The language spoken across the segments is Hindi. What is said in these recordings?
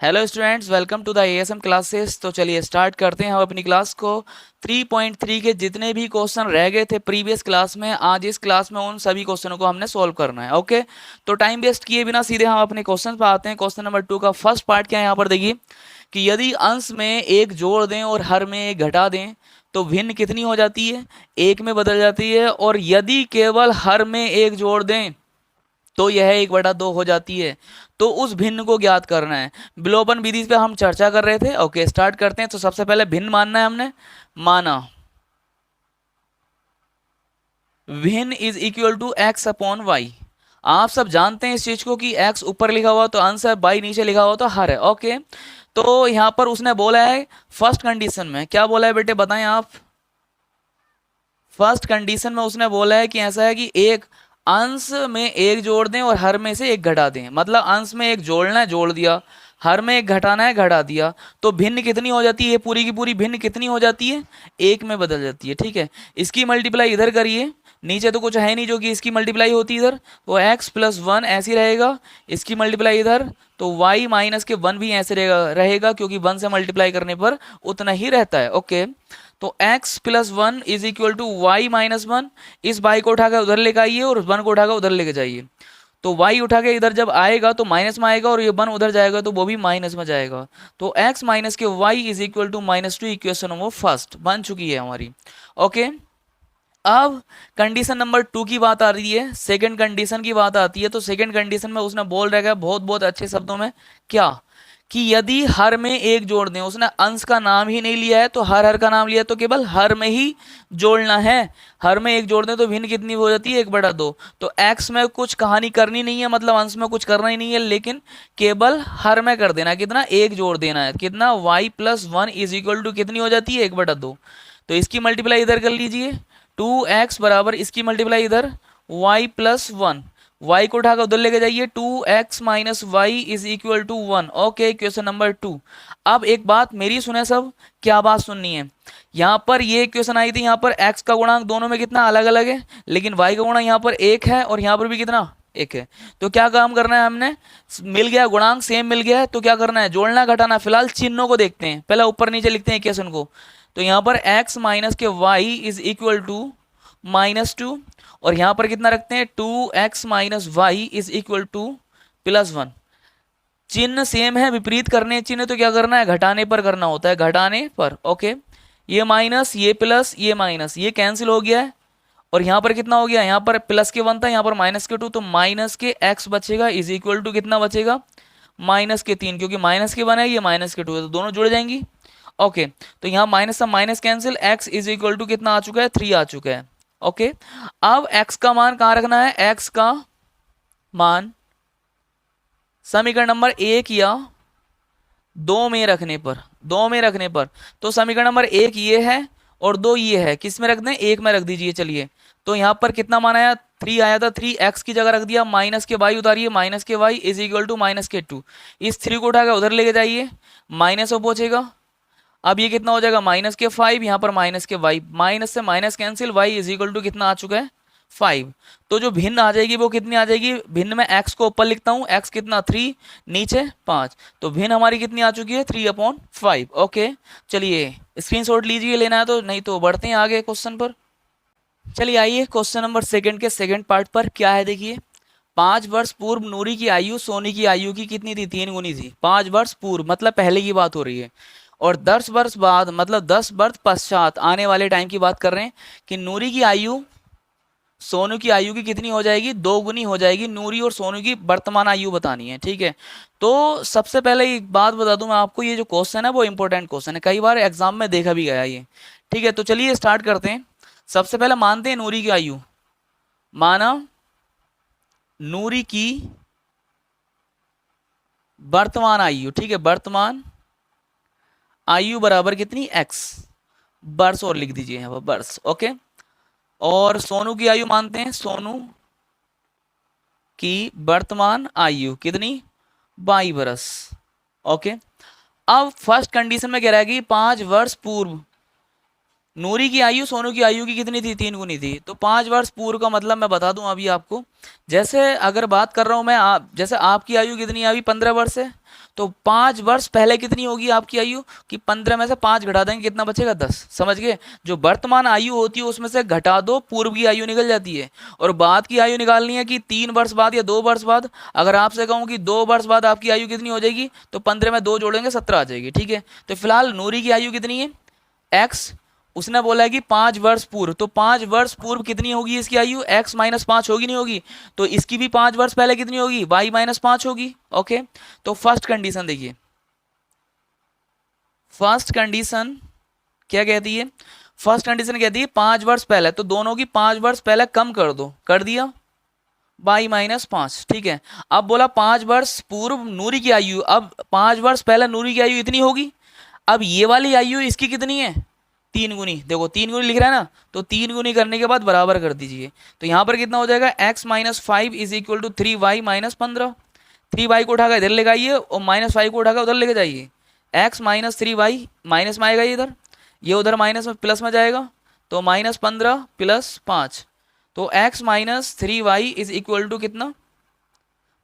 Hello students, welcome to the ASM classes. तो चलिए स्टार्ट करते हैं हम अपनी क्लास को। 3.3 के जितने भी क्वेश्चन रह गए थे प्रीवियस क्लास में, आज इस क्लास में उन सभी क्वेश्चनों को हमने सॉल्व करना है। ओके, तो टाइम वेस्ट किए बिना सीधे हम अपने क्वेश्चन पर आते हैं। क्वेश्चन नंबर 2 का फर्स्ट पार्ट क्या है यहाँ पर देखिए कि यदि अंश में एक जोड़ दें और हर में एक घटा दें तो भिन्न कितनी हो जाती है, एक में बदल जाती है। और यदि केवल हर में एक जोड़ दें तो यह 1/2 हो जाती है। तो उस भिन्न को ज्ञात करना है। विलोपन विधि पे हम चर्चा कर रहे थे। ओके, स्टार्ट करते हैं। तो सबसे पहले भिन्न मानना है, हमने माना भिन्न is equal to x upon y. आप सब जानते हैं इस चीज को कि x ऊपर लिखा हुआ तो अंश है, y नीचे लिखा हुआ तो हर है। ओके, तो यहां पर उसने बोला है फर्स्ट कंडीशन में, क्या बोला है बेटे बताएं आप। फर्स्ट कंडीशन में उसने बोला है कि ऐसा है कि एक अंश में एक जोड़ दें और हर में से एक घटा दें। मतलब अंश में एक जोड़ना है, जोड़ दिया, हर में एक घटाना है, घटा दिया। तो भिन्न कितनी हो जाती है, पूरी की पूरी भिन्न कितनी हो जाती है, एक में बदल जाती है। ठीक है, इसकी मल्टीप्लाई इधर करिए, नीचे तो कुछ है नहीं जो कि इसकी मल्टीप्लाई होती इधर, तो x+1 ऐसी रहेगा। इसकी मल्टीप्लाई इधर तो y माइनस के 1 भी ऐसे रहेगा क्योंकि 1 से मल्टीप्लाई करने पर उतना ही रहता है। ओके, तो x+1 is equal to y minus 1। इस y को उठाकर उधर लेकर आइए और 1 को उठाकर उधर लेके जाइए। तो y उठा के इधर जब आएगा तो माइनस में आएगा और ये 1 उधर जाएगा तो वो भी माइनस में जाएगा। तो x माइनस के y is equal to -2 equation वो फर्स्ट बन चुकी है हमारी। ओके, अब कंडीशन नंबर 2 की बात आ रही है, सेकंड कंडीशन की बात आती है। तो सेकंड कंडीशन में उसने बोल रखा है बहुत बहुत अच्छे शब्दों में क्या कि यदि हर में एक जोड़ दें, उसने अंश का नाम ही नहीं लिया है तो हर हर का नाम लिया, तो केवल हर में ही जोड़ना है। हर में एक जोड़ दें तो भिन्न कितनी हो जाती है, 1/2। तो x में कुछ कहानी करनी नहीं है, मतलब अंश में कुछ करना ही नहीं है, लेकिन केवल हर में कर देना, कितना एक जोड़ देना है, कितना y+1 इज इक्वल टू कितनी हो जाती है, 1/2। तो इसकी मल्टीप्लाई इधर कर लीजिए, 2x बराबर इसकी मल्टीप्लाई इधर y+1, y को उठाकर उधर लेके जाइए, 2x minus y is equal to 1। Okay, question number 2। अब एक बात मेरी सुने सब, क्या बात सुननी है। यहाँ पर ये क्वेश्चन आई थी, यहाँ पर x का गुणांक दोनों में कितना अलग अलग है, लेकिन y का गुणांक यहाँ पर 1 है और यहाँ पर भी कितना 1 है। तो क्या काम करना है, हमने मिल गया गुणांक सेम मिल गया है तो क्या करना है, जोड़ना घटाना। फिलहाल चिन्हों को देखते हैं, पहले ऊपर नीचे लिखते हैं क्वेश्चन को। तो यहाँ पर x माइनस के y इज इक्वल टू -2 और यहां पर कितना रखते हैं, 2x minus y is equal to +1। चिन्ह सेम है, विपरीत करने चिन्ह तो क्या करना है, घटाने पर करना होता है, घटाने पर। ओके, ये माइनस, ये प्लस, ये माइनस, ये कैंसिल हो गया है। और यहां पर कितना हो गया, यहां पर प्लस के 1 था, यहां पर -2, तो माइनस के x बचेगा इज इक्वल टू कितना बचेगा, -3, क्योंकि -1 है, ये -2 है, तो दोनों जुड़ जाएंगी। ओके, तो यहाँ माइनस से minus cancel, x is equal to कितना आ चुका है, 3 आ चुका है। ओके, अब x का मान कहां रखना है, x का मान समीकरण नंबर 1 या 2 में रखने पर, 2 में रखने पर, तो समीकरण नंबर 1 ये है और 2 ये है, किस में रख दें, 1 में रख दीजिए। चलिए, तो यहां पर कितना मान आया, 3 आया था, 3x की जगह रख दिया, माइनस के y उतारिए, माइनस के y इज इक्वल टू -2। इस 3 को उठाकर उधर लेके जाइए, माइनस में पहुंचेगा। अब ये कितना हो जाएगा, -5, यहाँ पर माइनस के y, माइनस से minus cancel, y is equal to कितना आ चुका है, 5। तो जो भिन्न आ जाएगी वो कितनी आ जाएगी, भिन्न में x को ऊपर लिखता हूँ, x कितना 3, नीचे 5, तो भिन्न हमारी कितनी आ चुकी है, 3/5। ओके, चलिए स्क्रीनशॉट लीजिए, लेना है तो, नहीं तो बढ़ते हैं आगे क्वेश्चन पर। चलिए आइए क्वेश्चन नंबर सेकंड के सेकंड पार्ट पर क्या है देखिए। 5 वर्ष पूर्व नूरी की आयु सोनी की आयु की कितनी थी, 3 गुनी थी। 5 वर्ष पूर्व मतलब पहले की बात हो रही है, और 10 वर्ष बाद मतलब 10 वर्ष पश्चात आने वाले टाइम की बात कर रहे हैं कि नूरी की आयु सोनू की आयु की कितनी हो जाएगी, 2 गुनी हो जाएगी। नूरी और सोनू की वर्तमान आयु बतानी है। ठीक है, तो सबसे पहले एक बात बता दूं मैं आपको, ये जो क्वेश्चन है वो इंपॉर्टेंट क्वेश्चन है, कई बार एग्जाम में देखा भी गया ये। ठीक है, तो चलिए स्टार्ट करते हैं। सबसे पहले मानते हैं नूरी की आयु, माना नूरी की वर्तमान आयु। ठीक है, वर्तमान आयु बराबर कितनी, x, वर्ष, और लिख दीजिए यहाँ पर वर्ष। ओके, और सोनू की आयु मानते हैं, सोनू की वर्तमान आयु कितनी, 22 वर्ष। ओके, अब फर्स्ट कंडीशन में कह रहा है कि 5 वर्ष पूर्व नूरी की आयु सोनू की आयु की कितनी थी, 3 गुनी थी। तो 5 वर्ष पूर्व का मतलब मैं बता दूं अभी आपको। जैसे अगर बात कर रहा हूं मैं जैसे आपकी आयु कितनी है अभी, 15 वर्ष है। तो 5 वर्ष पहले कितनी होगी आपकी आयु, कि 15 में से 5 घटा देंगे कितना बचेगा, 10। समझ गए? जो वर्तमान आयु होती है उसमें से घटा दो, पूर्व की आयु निकल जाती है। और बाद की आयु निकालनी है कि 3 वर्ष बाद या 2 वर्ष बाद। अगर आपसे कहूँ कि 2 वर्ष बाद आपकी आयु कितनी हो जाएगी, तो 15 में 2 जोड़ेंगे 17 आ जाएगी। ठीक है, तो फिलहाल नूरी की आयु कितनी है, एक्स। उसने बोला है कि 5 वर्ष पूर्व, तो 5 वर्ष पूर्व कितनी होगी इसकी आयु, x -5 होगी, नहीं होगी? तो इसकी भी 5 वर्ष पहले कितनी होगी, y -5 होगी। ओके, तो फर्स्ट कंडीशन देखिए, फर्स्ट कंडीशन क्या कहती है, फर्स्ट कंडीशन कहती है 5 वर्ष पहले, तो दोनों की 5 वर्ष पहले कम कर दो, कर दिया, y -5। ठीक है, अब बोला 5 वर्ष पूर्व नूरी की आयु, अब 5 वर्ष पहले नूरी की आयु इतनी होगी। अब ये वाली आयु इसकी कितनी है, 3 गुनी। देखो 3 गुनी लिख रहा है ना, तो 3 गुनी करने के बाद बराबर कर दीजिए। तो यहाँ पर कितना हो जाएगा, x -5 is equal to 3y -15। 3y को उठाकर इधर ले आइए और -5 को उठाकर उधर लेके जाइए। x -3y माइनस में आएगा, ये इधर, ये उधर माइनस में प्लस में जाएगा, तो -15 प्लस 5। तो x -3y is equal to कितना,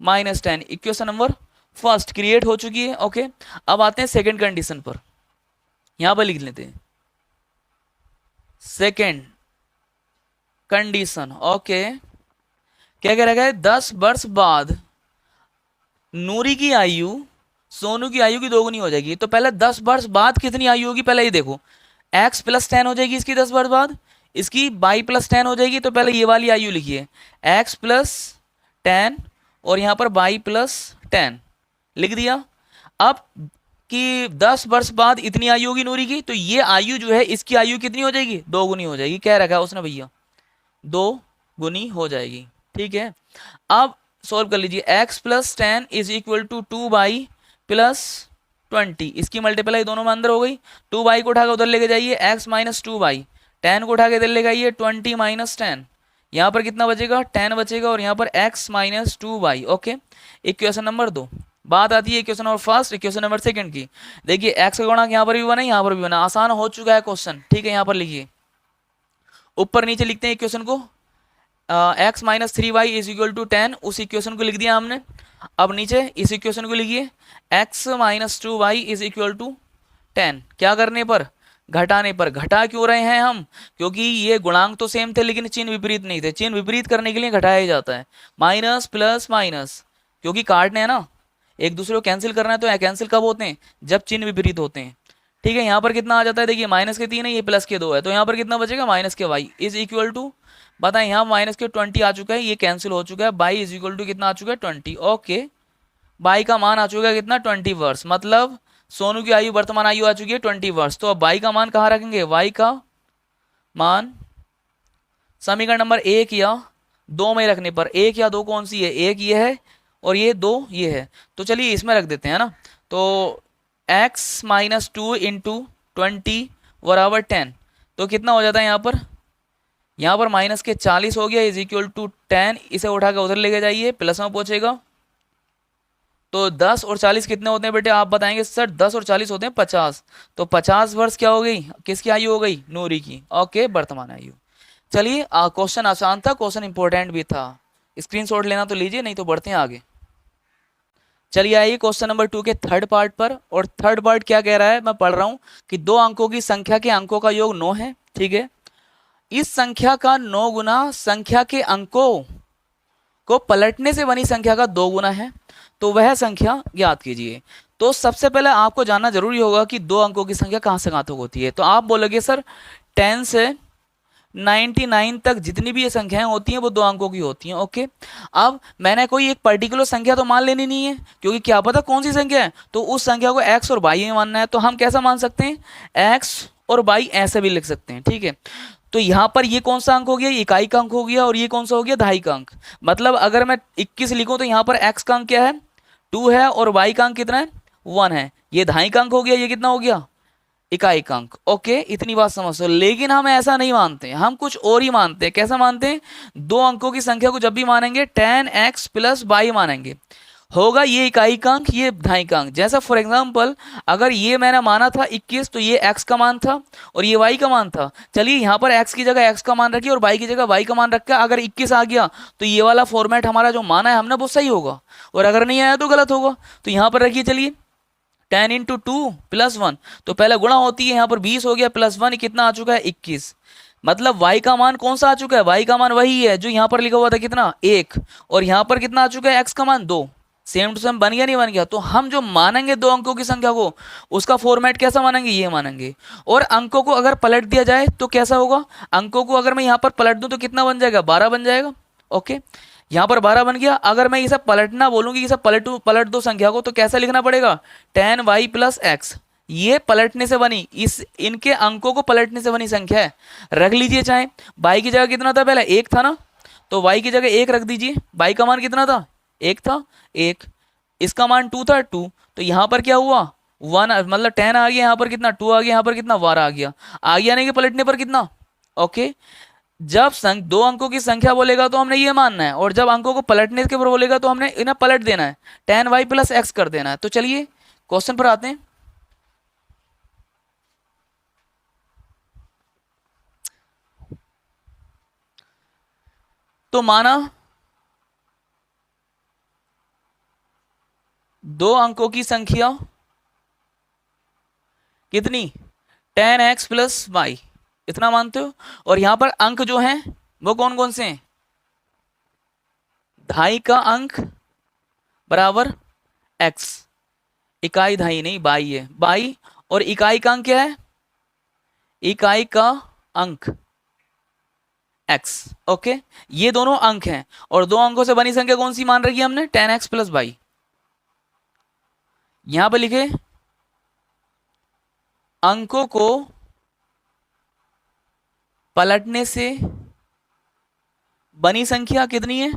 -10। इक्वेशन नंबर फर्स्ट क्रिएट हो चुकी है। ओके, अब आते हैं सेकेंड कंडीशन पर, यहां पर लिख लेते हैं सेकेंड कंडीशन। ओके, क्या कह रहा है, 10 वर्ष बाद नूरी की आयु सोनू की आयु की 2 गुनी हो जाएगी। तो पहले 10 वर्ष बाद कितनी आयु होगी, पहले ये देखो, x +10 हो जाएगी इसकी 10 वर्ष बाद, इसकी y +10 हो जाएगी। तो पहले ये वाली आयु लिखिए, x +10 और यहाँ पर y +10 लिख दिया। अब कि 10 वर्ष बाद इतनी आयु होगी नूरी की, तो ये आयु जो है इसकी आयु कितनी हो जाएगी, 2 गुनी हो जाएगी। क्या रखा है उसने भैया, 2 गुनी हो जाएगी। ठीक है, अब सॉल्व कर लीजिए, x +10 is equal to 2y +20। इसकी मल्टीप्लाई दोनों में अंदर हो गई, 2y को उठाकर उधर लेके जाइए, x -2y, 10 को उठा के इधर लेके आइए, 20 - 10। यहाँ पर कितना बचेगा, 10 बचेगा, और यहाँ पर x -2y। Okay, equation number 2। बात आती है equation number first, equation number second की। देखिए x का गुणक यहाँ पर भी बना, यहाँ पर भी बना, आसान हो चुका है क्वेश्चन। ठीक है, यहाँ पर लिखिए, ऊपर नीचे लिखते हैं इक्वेशन को, x -3y is equal to 10, उस इक्वेशन को लिख दिया हमने। अब नीचे इस इक्वेशन को लिखिए, x -2y is equal to 10। क्या करने पर, घटाने पर। घटा क्यों रहे हैं हम, क्योंकि ये गुणांक तो सेम थे लेकिन चिन्ह विपरीत नहीं थे। चिन्ह विपरीत करने के लिए घटाया जाता है, माइनस प्लस माइनस, क्योंकि काटने हैं ना, एक दूसरे को कैंसिल करना है। तो कैंसिल कब होते हैं, जब चिन्ह विपरीत होते हैं। ठीक है, यहाँ पर कितना आ जाता है, देखिए माइनस के 3 है, ये प्लस के 2 है, तो यहाँ पर कितना बचेगा, माइनस के y इज इक्वल टू, बताएं, यहाँ माइनस के 20 आ चुका है, ये कैंसिल हो चुका है, y इज इक्वल टू कितना आ चुका है, 20। ओके, y का मान आ चुका है कितना, 20 वर्ष। मतलब सोनू की आयु, वर्तमान आयु आ चुकी है 20 वर्ष। तो अब y का मान कहाँ रखेंगे, y का मान समीकरण नंबर 1 या 2 में रखने पर, 1 या 2 कौन सी है, 1 ये है और ये 2 ये है। तो चलिए इसमें रख देते हैं ना, तो x -2 इंटू 20 बराबर 10। तो कितना हो जाता है यहाँ पर माइनस के 40 हो गया, इज इक्वल टू 10। इसे उठा कर उधर लेके जाइए, प्लस में पहुंचेगा। तो 10 और 40 कितने होते हैं बेटे, आप बताएंगे सर, 10 और 40 होते हैं 50। तो 50 वर्ष क्या हो गई, किसकी आयु हो गई, नूरी की। ओके, वर्तमान आयु। चलिए, क्वेश्चन आसान था, क्वेश्चन इंपॉर्टेंट भी था, स्क्रीनशॉट लेना तो लीजिए, नहीं तो बढ़ते हैं आगे। चलिए आइए क्वेश्चन नंबर 2 के थर्ड पार्ट पर। और थर्ड पार्ट क्या कह रहा है, मैं पढ़ रहा हूं कि 2 अंकों की संख्या के अंकों का योग 9 है। ठीक है, इस संख्या का 9 गुना संख्या के अंकों को पलटने से बनी संख्या का 2 गुना है, तो वह संख्या ज्ञात कीजिए। तो सबसे पहले आपको जानना जरूरी होगा कि 2 अंकों की संख्या कहां से कहां तक होती है। तो आप बोलोगे सर 10 से 99 तक जितनी भी ये संख्याएं होती हैं वो 2 अंकों की होती हैं। ओके, अब मैंने कोई एक पर्टिकुलर संख्या तो मान लेनी नहीं है, क्योंकि क्या पता कौन सी संख्या है, तो उस संख्या को x और y में मानना है। तो हम कैसा मान सकते हैं, x और y ऐसे भी लिख सकते हैं। ठीक है, तो यहाँ पर ये कौन सा अंक हो गया, इकाई का अंक हो गया, और ये कौन सा हो गया, दहाई का अंक। मतलब अगर मैं 21 लिखूं तो यहाँ पर x का अंक क्या है, 2 है, और y का अंक कितना है, 1 है। ये दहाई का अंक हो गया, ये कितना हो गया, इकाई का अंक। ओके, इतनी बात समझ लो। लेकिन हम ऐसा नहीं मानते, हम कुछ और ही मानते हैं। कैसा मानते हैं, 2 अंकों की संख्या को जब भी मानेंगे 10x + y मानेंगे। होगा ये इकाई का अंक, ये ढाई का अंक। जैसा फॉर एग्जांपल अगर ये मैंने माना था 21 तो ये x का मान था और ये y का मान था। चलिए यहाँ पर x की जगह x का मान रखिए और y की जगह y का मान रख के अगर 21 आ गया तो ये वाला फॉर्मेट हमारा जो माना है हमने वो सही होगा, और अगर नहीं आया तो गलत होगा। तो यहाँ पर रखिए, चलिए 10 इंटू टू प्लस वन, तो पहले गुणा होती है, यहाँ पर 20 हो गया प्लस वन कितना आ चुका है 21। मतलब y का मान कौन सा आ चुका है, y का मान वही है जो यहाँ पर लिखा हुआ था कितना 1, और यहाँ पर कितना आ चुका है x का मान 2। सेम टू सेम बन गया नहीं बन गया। तो हम जो मानेंगे दो अंकों की संख्या को उसका फॉर्मेट कैसा मानेंगे, ये मानेंगे। और अंकों को अगर पलट दिया जाए तो कैसा होगा, अंकों को अगर मैं यहाँ पर पलट दूं तो कितना बन जाएगा 12 बन जाएगा। ओके, यहाँ पर 12 बन गया। अगर मैं ये सब पलटना बोलूंगी कि सब पलट दो संख्या को, तो कैसा लिखना पड़ेगा 10y प्लस एक्स। ये पलटने से बनी, इस इनके अंकों को पलटने से बनी संख्या है। रख लीजिए, चाहे y की जगह कितना था पहले 1 था ना, तो y की जगह 1 रख दीजिए। y का मान कितना था 1 था 1, इसका मान 2 था 2, तो यहाँ पर क्या हुआ 1, मतलब 10 आ गया, यहाँ पर कितना 2 आ गया, यहाँ पर कितना 12 आ गया नहीं कि पलटने पर कितना। ओके, जब दो अंकों की संख्या बोलेगा तो हमने ये मानना है, और जब अंकों को पलटने के ऊपर बोलेगा तो हमने इन्हें पलट देना है, 10y प्लस एक्स कर देना है। तो चलिए क्वेश्चन पर आते हैं। तो माना दो अंकों की संख्या कितनी 10x प्लस वाई, इतना मानते हो, और यहां पर अंक जो हैं वो कौन कौन से हैं, ढाई का अंक बराबर x, इकाई ढाई नहीं बाई है बाई, और इकाई का अंक क्या है, इकाई का अंक x। ओके, ये दोनों अंक हैं, और दो अंकों से बनी संख्या कौन सी मान रखी है हमने 10x प्लस वाई। यहां पर लिखे अंकों को पलटने से बनी संख्या कितनी है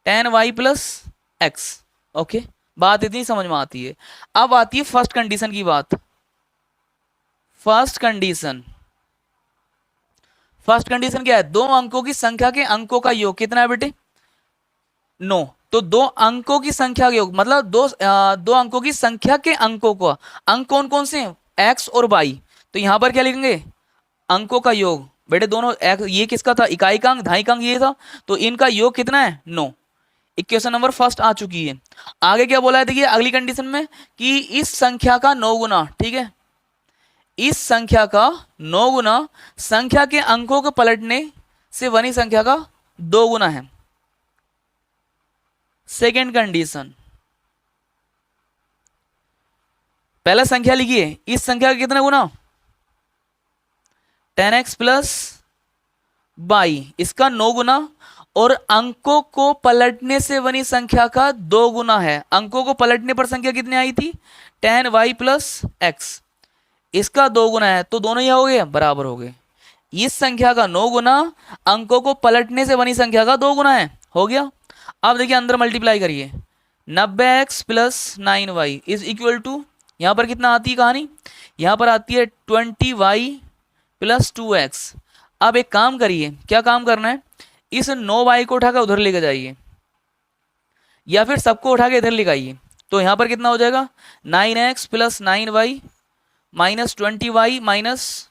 10y प्लस एक्स। ओके, बात इतनी समझ में आती है। अब आती है फर्स्ट कंडीशन की बात। फर्स्ट कंडीशन, फर्स्ट कंडीशन क्या है, दो अंकों की संख्या के अंकों का योग कितना है बेटे 9। तो दो अंकों की संख्या के योग मतलब दो अंकों की संख्या के अंकों का अंक कौन कौन से हैं x और y। तो यहां पर क्या लिखेंगे अंकों का योग, बेटे दोनों ये किसका था इकाई का अंक ढाई का अंक ये था, तो इनका योग कितना है 9। इक्वेशन नंबर फर्स्ट आ चुकी है। आगे क्या बोला है देखिए अगली कंडीशन में कि इस संख्या का 9 गुना, ठीक है, इस संख्या का 9 गुना संख्या के अंकों को पलटने से बनी संख्या का 2 गुना है। सेकेंड कंडीशन, पहला संख्या लिखिए, इस संख्या का कितना गुना 10x प्लस बाई, इसका 9 गुना, और अंकों को पलटने से बनी संख्या का 2 गुना है। अंकों को पलटने पर संख्या कितनी आई थी 10y प्लस एक्स, इसका 2 गुना है, तो दोनों ही हो गए बराबर हो गए। इस संख्या का 9 गुना अंकों को पलटने से बनी संख्या का 2 गुना है, हो गया। अब देखिए अंदर मल्टीप्लाई करिए, 90x plus 9y is equal to, यहां पर कितना आती है कहानी, यहां पर आती है 20y प्लस 2x। अब एक काम करिए, क्या काम करना है, इस 9y को उठाकर उधर लेकर जाइए, या फिर सबको उठा के इधर ले आइए। तो यहां पर कितना हो जाएगा 9x plus 9y minus 20y minus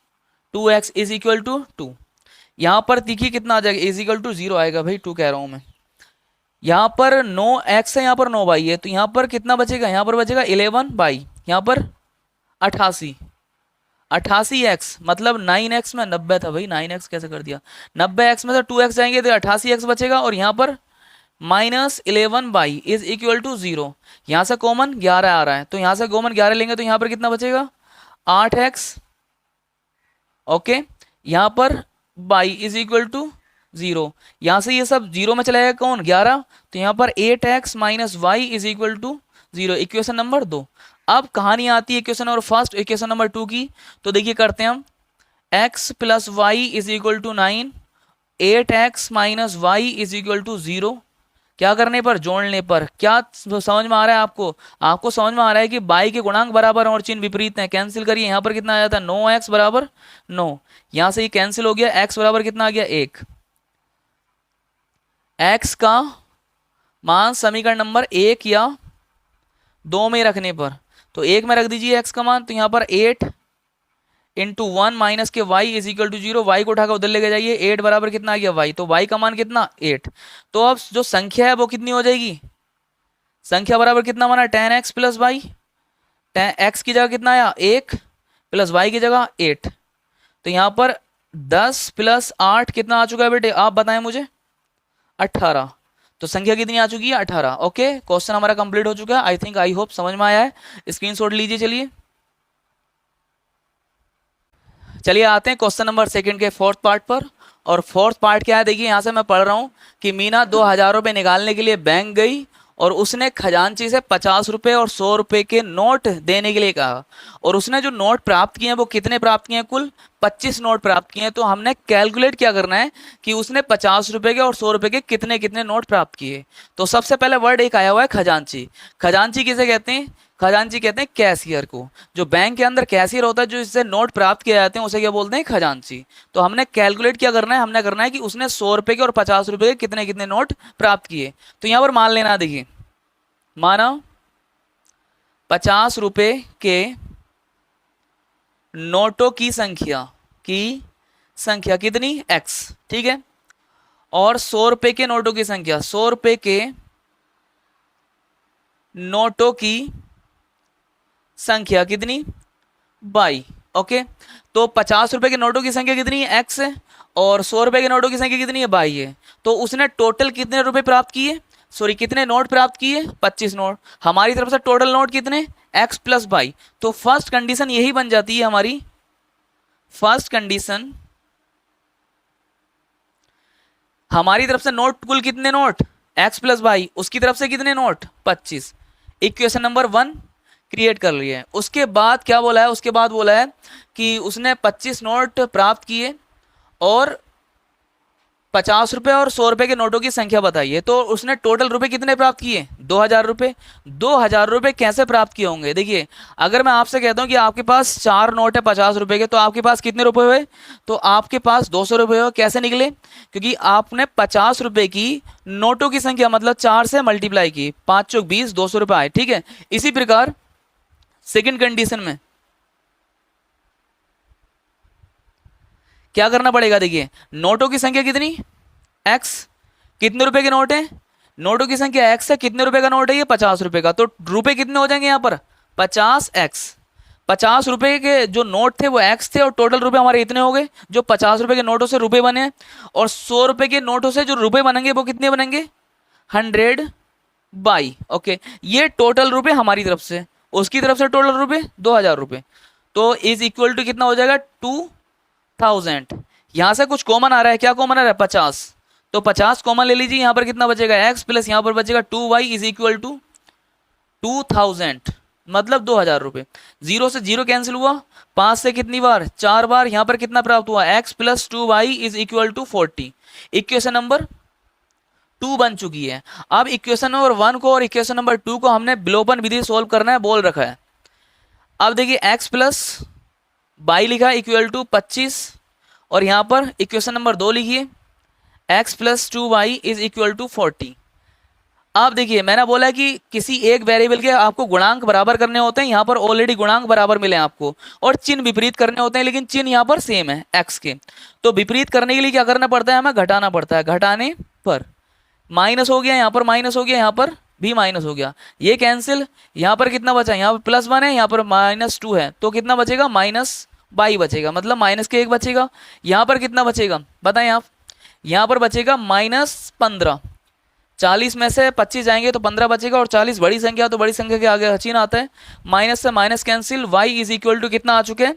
2x is equal to 2। यहां पर देखिए कितना आ जाएगा इज इक्वल टू 0 आएगा, भाई 2 कह रहा हूं मैं। यहां पर 9x है, यहां पर 9y है, तो यहां पर कितना बचेगा, यहां पर बचेगा 11y, यहां पर 88x, मतलब 9x में 90 था भाई, 9x कैसे कर दिया, 90x में से 2x जाएंगे तो 88x बचेगा, और यहाँ पर minus 11y is equal to 0। यहाँ से कॉमन 11 आ रहा है, तो यहाँ से कॉमन 11 लेंगे तो यहाँ पर कितना बचेगा 8x। ओके, यहाँ पर y इज इक्वल टू 0, यहाँ से ये सब 0 में चला जाएगा कौन 11, तो यहाँ पर 8x minus y is equal to 0, equation number 2। अब कहानी आती है equation number first equation number 2 की। तो देखिए करते हैं हम, x plus y is equal to 9, 8x minus y is equal to 0। क्या करने पर, जोड़ने पर। क्या समझ में आ रहा है आपको, आपको समझ में आ रहा है कि बाई के गुणांक बराबर और चिन्ह विपरीत है। कैंसिल करिए, यहाँ पर कितना आ जाता है 9x बराबर 9, यहाँ से ये कैंसिल हो गया, x बराबर कितना आ गया 1। x का मान समीकरण नंबर 1 या 2 में रखने पर, तो 1 में रख दीजिए x का मान, तो यहाँ पर 8 × 1 माइनस के y is equal to 0, y को उठाकर उधर लेके जाइए, 8 बराबर कितना आ गया y, तो y का मान कितना 8। तो अब जो संख्या है वो कितनी हो जाएगी, संख्या बराबर कितना माना 10x प्लस वाई, x की जगह कितना आया 1 प्लस y की जगह 8, तो यहाँ पर 10 प्लस 8 कितना आ चुका है बेटे, आप बताएं मुझे, 18। तो संख्या कितनी आ चुकी है 18। ओके, क्वेश्चन हमारा कंप्लीट हो चुका है। आई थिंक आई होप समझ में आया है, स्क्रीनशॉट लीजिए। चलिए आते हैं क्वेश्चन नंबर 2 के फोर्थ पार्ट पर। और फोर्थ पार्ट क्या है, देखिए यहाँ से मैं पढ़ रहा हूँ कि मीना 2000 रुपये निकालने के लिए बैंक गई और उसने खजांची से 50 रुपये और 100 रुपये के नोट देने के लिए कहा, और उसने जो नोट प्राप्त किए हैं वो कितने प्राप्त किए हैं, कुल 25 नोट प्राप्त किए हैं। तो हमने कैलकुलेट क्या करना है कि उसने 50 रुपये के और 100 रुपये के कितने कितने नोट प्राप्त किए। तो सबसे पहले वर्ड एक आया हुआ है खजांची। खजांची किसे कहते हैं, खजांची कहते हैं कैशियर को। जो बैंक के अंदर कैशियर होता है, जो इससे नोट प्राप्त किए जाते हैं, उसे क्या बोलते हैं खजांची। तो हमने कैलकुलेट क्या करना है, हमने करना है कि उसने 100 रुपये के और 50 रुपये के कितने कितने नोट प्राप्त किए। तो यहाँ पर मान लेना, देखिए माना 50 रुपये के नोटों की संख्या कितनी x, ठीक है, और 100 रुपये के नोटों की संख्या, 100 रुपये के नोटों की संख्या कितनी y। ओके, तो 50 रुपए के नोटों की संख्या कितनी है x है, और 100 रुपए के नोटों की संख्या कितनी है y है। तो उसने टोटल कितने रुपए प्राप्त किए, सॉरी कितने नोट प्राप्त किए, 25 नोट। हमारी तरफ से टोटल नोट कितने x प्लस y। तो फर्स्ट कंडीशन यही बन जाती है हमारी, फर्स्ट कंडीशन हमारी तरफ से नोट कुल कितने नोट x प्लस y, उसकी तरफ से कितने नोट 25। इक्वेशन नंबर 1 क्रिएट कर लिए। उसके बाद क्या बोला है, उसके बाद बोला है कि उसने 25 नोट प्राप्त किए और 50 रुपये और 100 रुपये के नोटों की संख्या बताइए। तो उसने टोटल रुपए कितने प्राप्त किए, 2000 रुपये। 2000 रुपये कैसे प्राप्त किए होंगे, देखिए अगर मैं आपसे कहता हूं कि आपके पास 4 नोट है 50 रुपये के, तो आपके पास कितने रुपए हुए, तो आपके पास 200 रुपये हुए। कैसे निकले, क्योंकि आपने 50 रुपये की नोटों की संख्या मतलब 4 से मल्टीप्लाई की, 5 चौक 20, 200 रुपये आए, ठीक है। इसी प्रकार सेकेंड कंडीशन में क्या करना पड़ेगा, देखिए नोटों की संख्या कितनी x, कितने रुपए के नोट है, नोटों की संख्या x है, कितने रुपए का नोट है ये 50 रुपए का, तो रुपए कितने हो जाएंगे यहाँ पर 50x। 50 रुपए के जो नोट थे वो x थे और टोटल रुपए हमारे इतने हो गए, जो 50 रुपए के नोटों से रुपए बने। और 100 रुपए के नोटों से जो रुपए बनेंगे वो कितने बनेंगे 100 बाई। ओके, ये टोटल रुपए हमारी तरफ से, उसकी तरफ से टोटल रुपए 2000 रुपए, तो इज इक्वल टू कितना हो जाएगा 2000। यहां से कुछ कॉमन आ रहा है, क्या कॉमन आ रहा है 50, तो 50 कॉमन ले लीजिए। यहां पर कितना बचेगा x प्लस यहां पर बचेगा 2y इज इक्वल टू 2000, मतलब 2000 रुपए। 0 से 0 कैंसिल हुआ, 5 से कितनी बार 4 बार, यहां पर कितना प्राप्त हुआ x plus 2y is equal to 40। Equation number 2 बन चुकी है। अब इक्वेशन नंबर 1 को और इक्वेशन नंबर 2 को हमने विलोपन विधि सोल्व करना है, बोल रखा है। अब देखिए x प्लस बाई लिखा है इक्वल टू 25, और यहां पर इक्वेशन नंबर 2 लिखिए x plus 2y is equal to 40। अब देखिए मैंने बोला कि किसी एक वेरिएबल के आपको गुणांक बराबर करने होते हैं, यहां पर ऑलरेडी गुणांक बराबर मिले आपको, और चिन्ह विपरीत करने होते हैं, लेकिन चिन्ह यहां पर सेम है x के। तो विपरीत करने के लिए क्या करना पड़ता है, हमें घटाना पड़ता है। घटाने पर माइनस हो गया, यहाँ पर माइनस हो गया, यहाँ पर भी माइनस हो गया, ये कैंसिल। यहाँ पर कितना बचा, यहाँ पर +1 है, यहाँ पर -2 है, तो कितना बचेगा -22 बचेगा, मतलब माइनस के 1 बचेगा। यहाँ पर कितना बचेगा बताएं आप, यहाँ पर बचेगा -15। 40 में से 25 जाएंगे तो 15 बचेगा, और 40 बड़ी संख्या, तो बड़ी संख्या के आगे चिन्ह आता है, माइनस से minus cancel, y is equal to कितना आ चुके हैं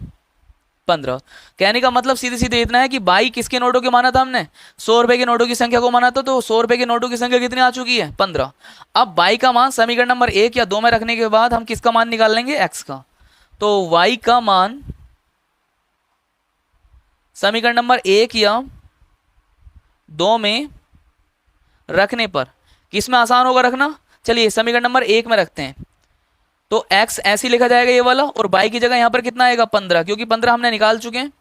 15। कहने का मतलब सीधे सीधे इतना है कि बाई किसके नोटों के माना था हमने, 100 रुपए के नोटों की संख्या को माना था, तो 100 रुपए के नोटों की संख्या कितनी आ चुकी है 15। अब बाई का मान समीकरण नंबर 1 या 2 में रखने के बाद हम किसका मान निकाल लेंगे, x का। तो y का मान समीकरण नंबर 1 या 2 में रखने पर किस में आसान होगा रखना, चलिए समीकरण नंबर 1 में रखते हैं। तो x ऐसे ही लिखा जाएगा ये वाला, और y की जगह यहां पर कितना आएगा 15, क्योंकि 15 हमने निकाल चुके हैं,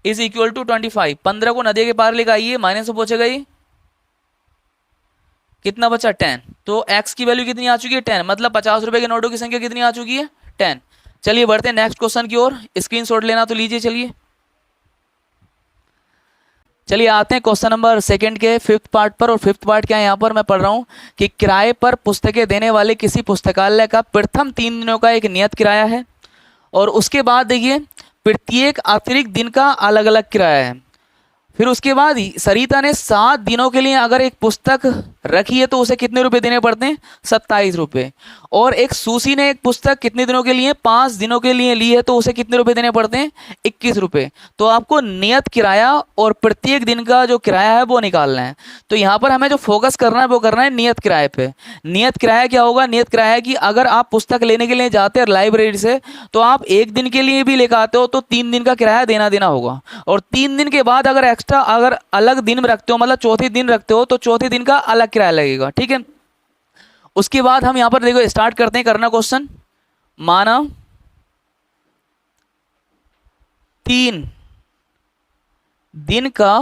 इज इक्वल टू 25। 15 को नदी के पार लेकर आइए, माइनस से पूछेगा ये कितना बचा 10। तो x की वैल्यू कितनी आ चुकी है 10, मतलब 50 रुपए के नोटों की संख्या कितनी आ चुकी है 10। चलिए बढ़ते हैं नेक्स्ट क्वेश्चन की ओर, स्क्रीनशॉट लेना तो लीजिए। चलिए आते हैं क्वेश्चन नंबर सेकंड के फिफ्थ पार्ट पर। और फिफ्थ पार्ट क्या है यहाँ पर मैं पढ़ रहा हूँ कि किराए पर पुस्तकें देने वाले किसी पुस्तकालय का प्रथम 3 दिनों का एक नियत किराया है, और उसके बाद देखिए प्रत्येक अतिरिक्त दिन का अलग अलग किराया है। फिर उसके बाद ही सरिता ने 7 दिनों के लिए अगर एक पुस्तक रखी है तो उसे कितने रुपए देने पड़ते हैं 27 रुपये। और एक सूसी ने एक पुस्तक कितने दिनों के लिए 5 दिनों के लिए ली है तो उसे कितने रुपए देने पड़ते हैं 21 रुपये। तो आपको नियत किराया और प्रत्येक दिन का जो किराया है वो निकालना है। तो यहाँ पर हमें जो फोकस करना है वो करना है नियत किराए पे। नियत किराया क्या होगा, नियत किराया है कि अगर आप पुस्तक लेने के लिए जाते हैं लाइब्रेरी से तो आप 1 दिन के लिए भी लेकर आते हो तो 3 दिन का किराया देना देना होगा। और 3 दिन के बाद अगर एक्स्ट्रा अगर अलग दिन में रखते हो, मतलब चौथे दिन रखते हो, तो चौथे दिन का अलग किराया लगेगा। ठीक है, उसके बाद हम यहां पर देखो स्टार्ट करते हैं करना क्वेश्चन। माना 3 दिन का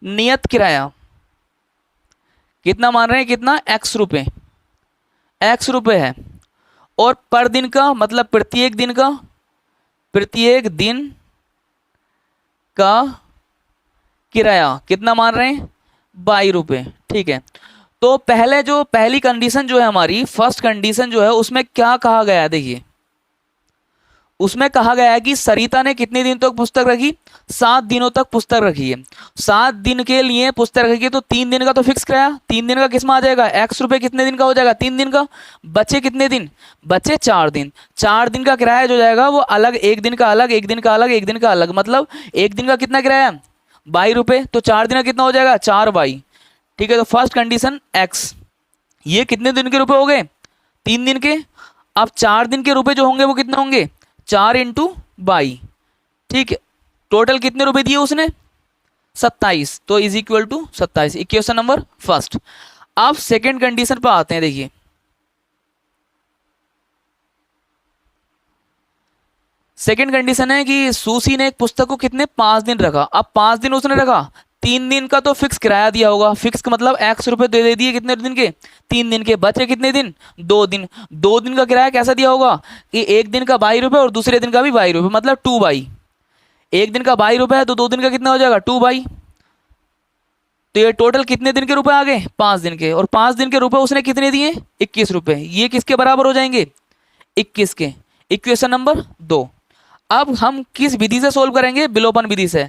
नियत किराया कितना मान रहे हैं, कितना x रुपए, x रुपए है। और पर दिन का मतलब प्रत्येक दिन का, प्रत्येक दिन का किराया कितना मान रहे हैं 22 रुपये। ठीक है, तो पहले जो पहली कंडीशन जो है हमारी फर्स्ट कंडीशन जो है उसमें क्या कहा गया है, देखिए उसमें कहा गया है कि सरिता ने कितने दिन तक पुस्तक रखी, 7 दिनों तक पुस्तक रखी है। 7 दिन के लिए पुस्तक रखी है तो 3 दिन का तो फिक्स किराया, 3 दिन का किस में आ जाएगा x रुपये, कितने दिन का हो जाएगा 3 दिन का। बचे कितने दिन, बचे 4 दिन। 4 दिन का किराया जो जाएगा वो अलग, 1 दिन का अलग, 1 दिन का अलग, 1 दिन का अलग, मतलब 1 दिन का कितना किराया 22 रुपये। तो 4 दिन का कितना हो जाएगा 4 22। ठीक है, तो फर्स्ट कंडीशन x, ये कितने दिन के रुपए हो गए 3 दिन के। अब 4 दिन के रुपए जो होंगे वो कितने होंगे 4 × 22। ठीक है, टोटल कितने रुपए दिए उसने 27, तो is equal to 27। Equation number first. अब सेकंड कंडीशन पर आते हैं। देखिए सेकंड कंडीशन है कि सूसी ने एक पुस्तक को कितने 5 दिन रखा। अब 5 दिन उसने रखा, 3 दिन का तो फिक्स किराया दिया होगा, फिक्स का मतलब x रुपए दे दिए कितने दिन के 3 दिन के। बचे कितने दिन 2 दिन। 2 दिन का किराया कैसा दिया होगा कि 1 दिन का 22 रुपये और दूसरे दिन का भी 22 रुपये, मतलब 2 22। 1 दिन का 22 रुपये है तो 2 दिन का कितना हो जाएगा 2 22। तो ये टोटल कितने दिन के रुपए आ गए 5 दिन के। और 5 दिन के रुपए उसने कितने दिए 21 रुपये। ये किसके बराबर हो जाएंगे 21 के। Equation number 2। अब हम किस विधि से सोल्व करेंगे, विलोपन विधि से।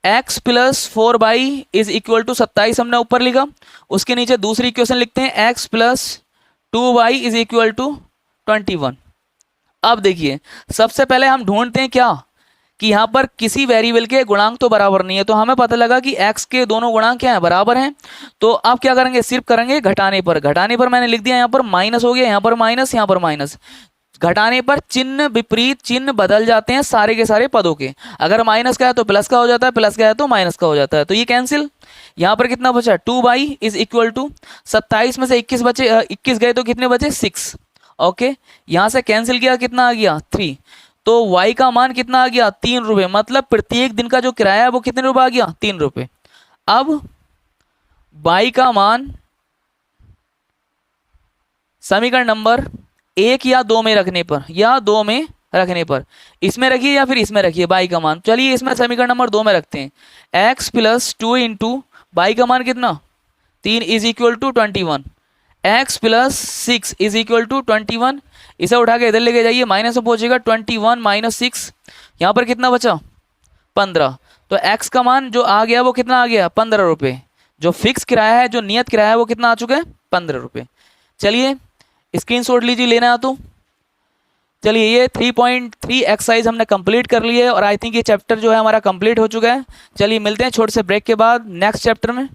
x + 4y is equal to 27 हमने ऊपर लिखा, उसके नीचे दूसरी इक्वेशन लिखते हैं x + 2y is equal to 21। अब देखिए सबसे पहले हम ढूंढते हैं क्या कि यहाँ पर किसी वेरिएबल के गुणांक तो बराबर नहीं है। तो हमें पता लगा कि x के दोनों गुणांक क्या है बराबर हैं। तो अब क्या करेंगे, सिर्फ करेंगे घटाने पर। घटाने पर मैंने लिख दिया यहाँ पर माइनस हो गया, यहाँ पर माइनस, यहाँ पर माइनस। घटाने पर चिन्ह विपरीत चिन्ह बदल जाते हैं सारे के सारे पदों के। अगर माइनस का है तो प्लस का हो जाता है, प्लस का है तो माइनस का हो जाता है। तो ये कैंसिल। यहाँ पर कितना बचा 2y इज इक्वल टू 27 में से 21 बचे, 21 गए तो कितने बचे 6। ओके, यहाँ से कैंसिल किया कितना आ गया 3। तो y का मान कितना आ गया 3 रुपये, मतलब प्रत्येक दिन का जो किराया है वो कितने रुपये आ गया 3 रुपये। अब y का मान समीकरण नंबर 1 या 2 में रखने पर, या 2 में रखने पर, इसमें रखिए या फिर इसमें रखिए y का मान। चलिए इसमें समीकरण नंबर 2 में रखते हैं। x + 2 × y का मान कितना 3 is equal to 21। x + 6 is equal to 21। इसे उठा के इधर लेके जाइए, माइनस में पहुंचेगा 21 - 6। यहाँ पर कितना बचा 15। तो x का मान जो आ गया वो कितना आ गया 15 रुपये। जो फिक्स किराया है, जो नियत किराया है वो कितना आ चुका है 15 रुपये। चलिए स्क्रीनशॉट लीजिए लेना है तो। चलिए ये 3.3 एक्सरसाइज हमने कंप्लीट कर ली है और आई थिंक ये चैप्टर जो है हमारा कंप्लीट हो चुका है। चलिए मिलते हैं छोटे से ब्रेक के बाद नेक्स्ट चैप्टर में।